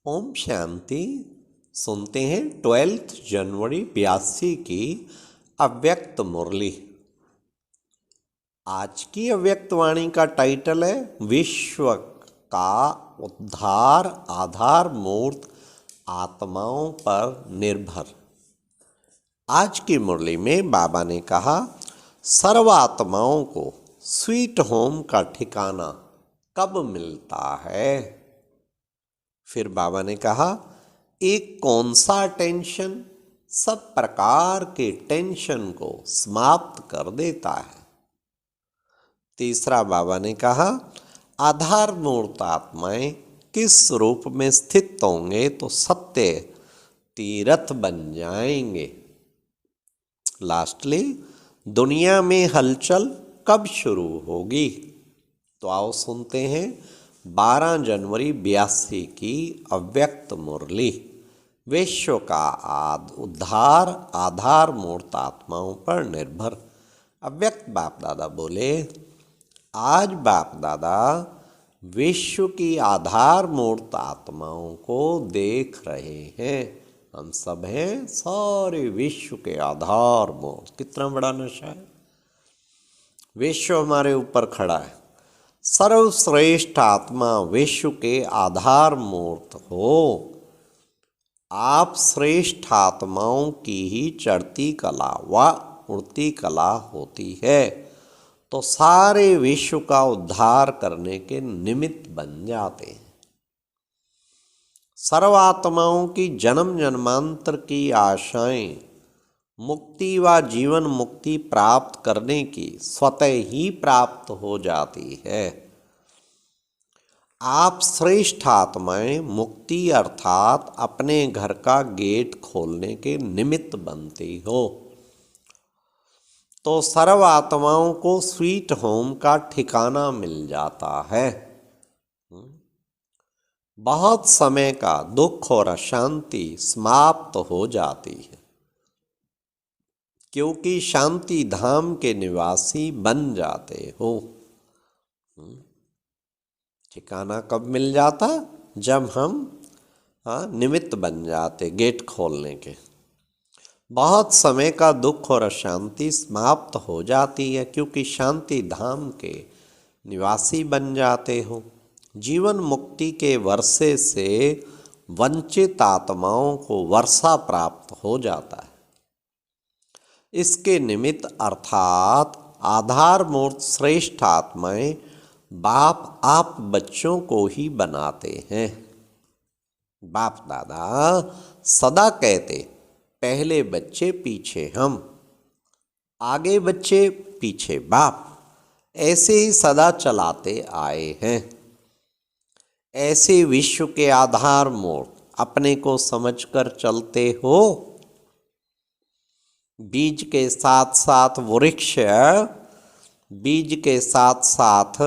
ओम शांति। सुनते हैं 12 जनवरी 82 की अव्यक्त मुरली। आज की अव्यक्त वाणी का टाइटल है विश्व का उद्धार आधार मूर्त आत्माओं पर निर्भर। आज की मुरली में बाबा ने कहा, सर्व आत्माओं को स्वीट होम का ठिकाना कब मिलता है। फिर बाबा ने कहा, एक कौन सा टेंशन सब प्रकार के टेंशन को समाप्त कर देता है। तीसरा बाबा ने कहा, आधार मूर्त आत्माएं किस रूप में स्थित होंगे तो सत्य तीर्थ बन जाएंगे। लास्टली, दुनिया में हलचल कब शुरू होगी। तो आओ सुनते हैं 12 जनवरी 82 की अव्यक्त मुरली। विश्व का उद्धार आधार मूर्त आत्माओं पर निर्भर। अव्यक्त बाप दादा बोले, आज बाप दादा विश्व की आधार मूर्त आत्माओं को देख रहे हैं। हम सब हैं सारे विश्व के आधार मूर्त। कितना बड़ा नशा है। विश्व हमारे ऊपर खड़ा है। सर्वश्रेष्ठ आत्मा विश्व के आधार मूर्त हो। आप श्रेष्ठ आत्माओं की ही चढ़ती कला व उड़ती कला होती है, तो सारे विश्व का उद्धार करने के निमित्त बन जाते हैं। सर्वात्माओं की जन्म जन्मांतर की आशाएं मुक्ति व जीवन मुक्ति प्राप्त करने की स्वतः ही प्राप्त हो जाती है। आप श्रेष्ठ आत्माएं मुक्ति अर्थात अपने घर का गेट खोलने के निमित्त बनती हो, तो सर्व आत्माओं को स्वीट होम का ठिकाना मिल जाता है। बहुत समय का दुख और अशांति समाप्त हो जाती है, क्योंकि शांति धाम के निवासी बन जाते हो। ठिकाना कब मिल जाता? जब हम निमित्त बन जाते गेट खोलने के। बहुत समय का दुख और अशांति समाप्त हो जाती है, क्योंकि शांति धाम के निवासी बन जाते हो। जीवन मुक्ति के वर्षे से वंचित आत्माओं को वर्षा प्राप्त हो जाता है। इसके निमित्त अर्थात आधार मूर्त श्रेष्ठ आत्माएं बाप आप बच्चों को ही बनाते हैं। बाप दादा सदा कहते, पहले बच्चे पीछे हम, आगे बच्चे पीछे बाप। ऐसे ही सदा चलाते आए हैं। ऐसे विश्व के आधार मूर्त अपने को समझकर चलते हो। बीज के साथ साथ वृक्ष, बीज के साथ साथ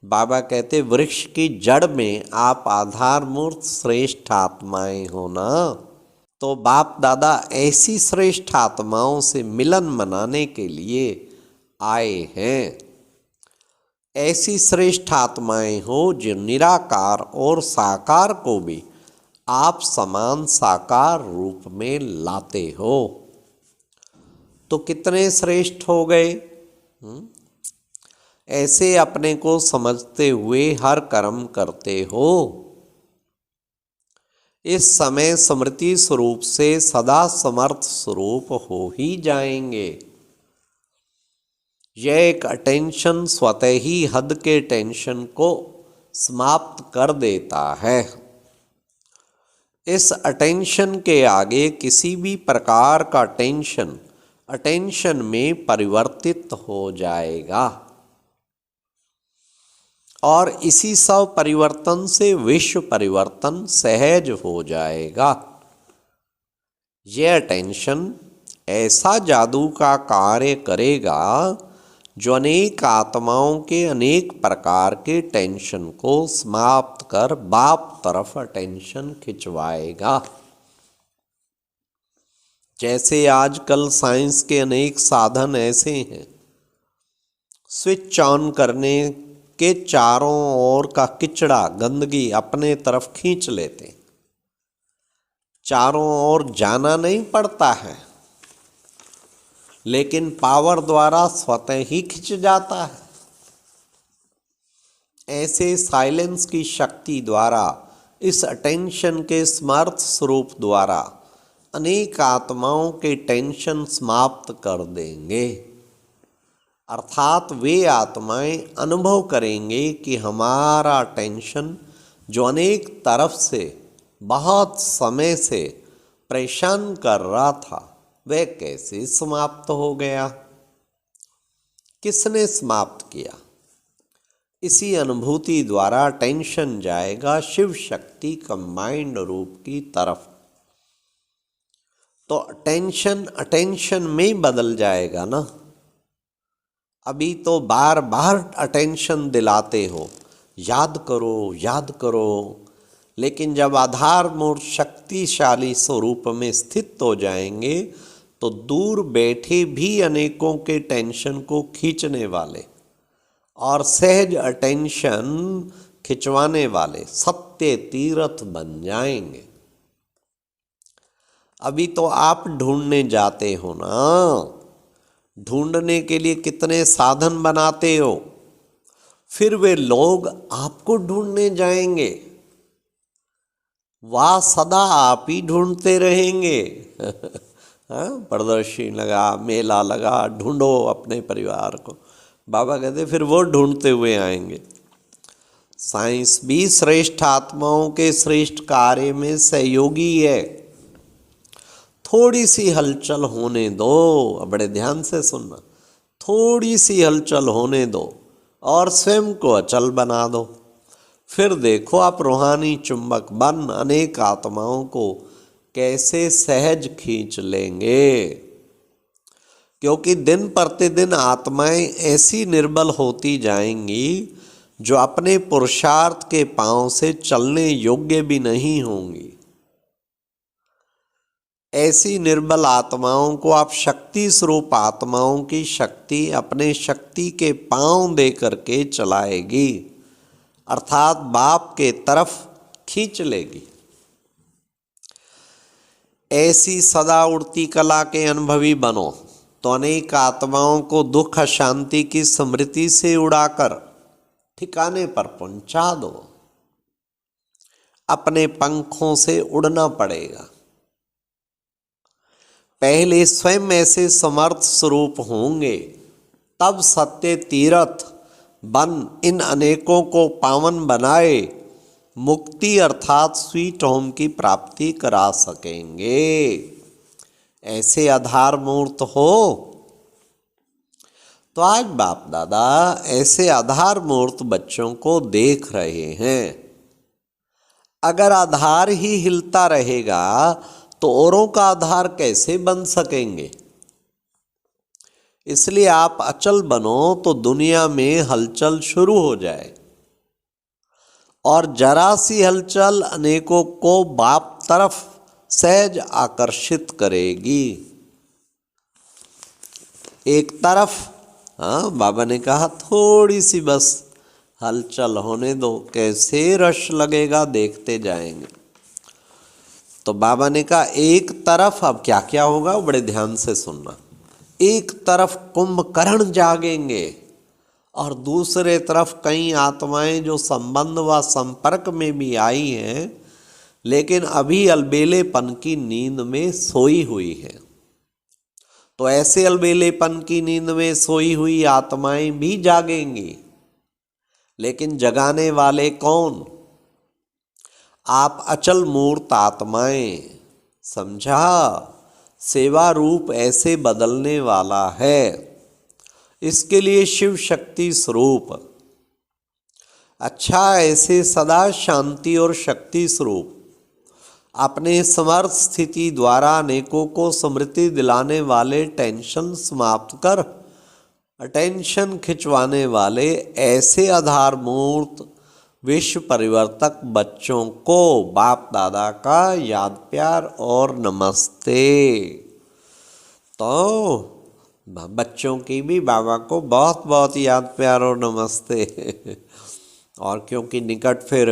बाबा कहते वृक्ष की जड़ में आप आधार मूर्त श्रेष्ठ आत्माएं हो ना। तो बाप दादा ऐसी श्रेष्ठ आत्माओं से मिलन मनाने के लिए आए हैं। ऐसी श्रेष्ठ आत्माएं हो जो निराकार और साकार को भी आप समान साकार रूप में लाते हो। तो कितने श्रेष्ठ हो गए। ऐसे अपने को समझते हुए हर कर्म करते हो। इस समय स्मृति स्वरूप से सदा समर्थ स्वरूप हो ही जाएंगे। यह एक अटेंशन स्वतः ही हद के टेंशन को समाप्त कर देता है। इस अटेंशन के आगे किसी भी प्रकार का टेंशन अटेंशन में परिवर्तित हो जाएगा, और इसी सब परिवर्तन से विश्व परिवर्तन सहज हो जाएगा। यह अटेंशन ऐसा जादू का कार्य करेगा जो अनेक आत्माओं के अनेक प्रकार के टेंशन को समाप्त कर बाप तरफ अटेंशन खिंचवाएगा। जैसे आजकल साइंस के अनेक साधन ऐसे हैं, स्विच ऑन करने के चारों ओर का किचड़ा गंदगी अपने तरफ खींच लेते हैं। चारों ओर जाना नहीं पड़ता है, लेकिन पावर द्वारा स्वतः ही खिंच जाता है। ऐसे साइलेंस की शक्ति द्वारा, इस अटेंशन के समर्थ स्वरूप द्वारा अनेक आत्माओं के टेंशन समाप्त कर देंगे। अर्थात वे आत्माएं अनुभव करेंगे कि हमारा टेंशन जो अनेक तरफ से बहुत समय से परेशान कर रहा था, वह कैसे समाप्त हो गया, किसने समाप्त किया। इसी अनुभूति द्वारा टेंशन जाएगा शिव शक्ति कंबाइंड रूप की तरफ। तो टेंशन अटेंशन में बदल जाएगा ना। अभी तो बार बार अटेंशन दिलाते हो, याद करो याद करो, लेकिन जब आधार मूर्त शक्तिशाली स्वरूप में स्थित हो जाएंगे तो दूर बैठे भी अनेकों के टेंशन को खींचने वाले और सहज अटेंशन खिंचवाने वाले सत्य तीर्थ बन जाएंगे। अभी तो आप ढूंढने जाते हो ना, ढूंढने के लिए कितने साधन बनाते हो, फिर वे लोग आपको ढूंढने जाएंगे, वह सदा आप ही ढूंढते रहेंगे। प्रदर्शनी लगा, मेला लगा, ढूंढो अपने परिवार को। बाबा कहते फिर वो ढूंढते हुए आएंगे। साइंस भी श्रेष्ठ आत्माओं के श्रेष्ठ कार्य में सहयोगी है। थोड़ी सी हलचल होने दो, बड़े ध्यान से सुनना, थोड़ी सी हलचल होने दो और स्वयं को अचल बना दो। फिर देखो आप रूहानी चुंबक बन अनेक आत्माओं को कैसे सहज खींच लेंगे। क्योंकि दिन प्रतिदिन आत्माएं ऐसी निर्बल होती जाएंगी जो अपने पुरुषार्थ के पांव से चलने योग्य भी नहीं होंगी। ऐसी निर्बल आत्माओं को आप शक्ति स्वरूप आत्माओं की शक्ति अपने शक्ति के पांव दे करके चलाएगी, अर्थात बाप के तरफ खींच लेगी। ऐसी सदा उड़ती कला के अनुभवी बनो तो अनेक आत्माओं को दुख अशांति की स्मृति से उड़ाकर ठिकाने पर पहुंचा दो। अपने पंखों से उड़ना पड़ेगा। पहले स्वयं ऐसे समर्थ स्वरूप होंगे, तब सत्य तीर्थ बन इन अनेकों को पावन बनाए मुक्ति अर्थात स्वीट होम की प्राप्ति करा सकेंगे। ऐसे आधार मूर्त हो तो आज बाप दादा ऐसे आधार मूर्त बच्चों को देख रहे हैं। अगर आधार ही हिलता रहेगा तो औरों का आधार कैसे बन सकेंगे। इसलिए आप अचल बनो तो दुनिया में हलचल शुरू हो जाए, और जरा सी हलचल अनेकों को बाप तरफ सहज आकर्षित करेगी। एक तरफ बाबा ने कहा थोड़ी सी बस हलचल होने दो, कैसे रश लगेगा देखते जाएंगे। तो बाबा ने कहा एक तरफ अब क्या क्या होगा, बड़े ध्यान से सुनना। एक तरफ कुंभकर्ण जागेंगे और दूसरे तरफ कई आत्माएं जो संबंध व संपर्क में भी आई हैं लेकिन अभी अलबेलेपन की नींद में सोई हुई है। तो ऐसे अलबेलेपन की नींद में सोई हुई आत्माएं भी जागेंगी, लेकिन जगाने वाले कौन? आप अचल मूर्त आत्माएं। समझा? सेवा रूप ऐसे बदलने वाला है। इसके लिए शिव शक्ति स्वरूप, अच्छा ऐसे सदा शांति और शक्ति स्वरूप अपने समर्थ स्थिति द्वारा अनेकों को स्मृति दिलाने वाले टेंशन समाप्त कर अटेंशन खिंचवाने वाले ऐसे आधार मूर्त विश्व परिवर्तक बच्चों को बाप दादा का याद प्यार और नमस्ते। तो बच्चों की भी बाबा को बहुत बहुत याद प्यार और नमस्ते। और क्योंकि निकट फिर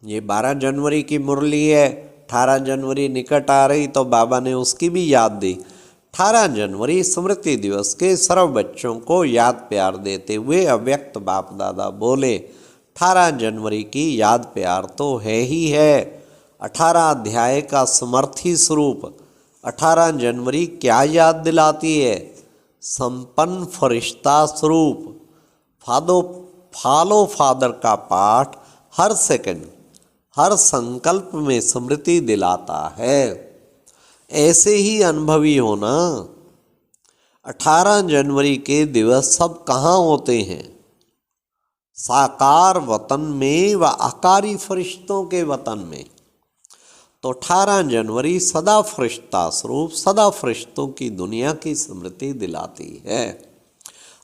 ये 12 जनवरी की मुरली है 18 जनवरी निकट आ रही तो बाबा ने उसकी भी याद दी। 18 जनवरी स्मृति दिवस के सर्व बच्चों को याद प्यार देते हुए अव्यक्त बाप दादा बोले, 18 जनवरी की याद प्यार तो है ही है। 18 अध्याय का समर्थी स्वरूप 18 जनवरी क्या याद दिलाती है? संपन्न फरिश्ता स्वरूप फॉलो फादर का पाठ हर सेकंड हर संकल्प में स्मृति दिलाता है। ऐसे ही अनुभवी होना। 18 जनवरी के दिवस सब कहाँ होते हैं? साकार वतन में व आकारी फरिश्तों के वतन में। तो 18 जनवरी सदा फरिश्ता स्वरूप सदा फरिश्तों की दुनिया की स्मृति दिलाती है,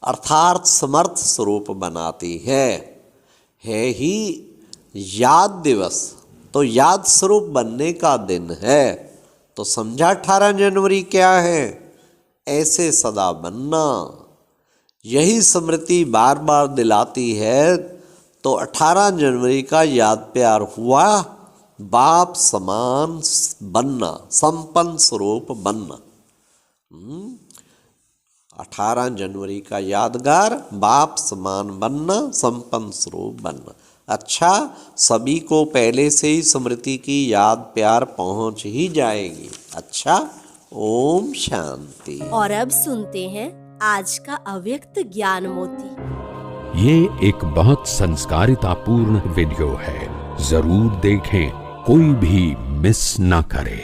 अर्थात समर्थ स्वरूप बनाती है ही याद दिवस। तो याद स्वरूप बनने का दिन है। तो समझा 18 जनवरी क्या है? ऐसे सदा बनना। यही स्मृति बार बार दिलाती है। तो 18 जनवरी का याद प्यार हुआ बाप समान बनना, संपन्न स्वरूप बनना। 18 जनवरी का यादगार बाप समान बनना, संपन्न स्वरूप बनना। अच्छा, सभी को पहले से ही स्मृति की याद प्यार पहुंच ही जाएगी। अच्छा, ओम शांति। और अब सुनते हैं आज का अव्यक्त ज्ञान मोती। ये एक बहुत संस्कारितापूर्ण वीडियो है, जरूर देखें, कोई भी मिस ना करे।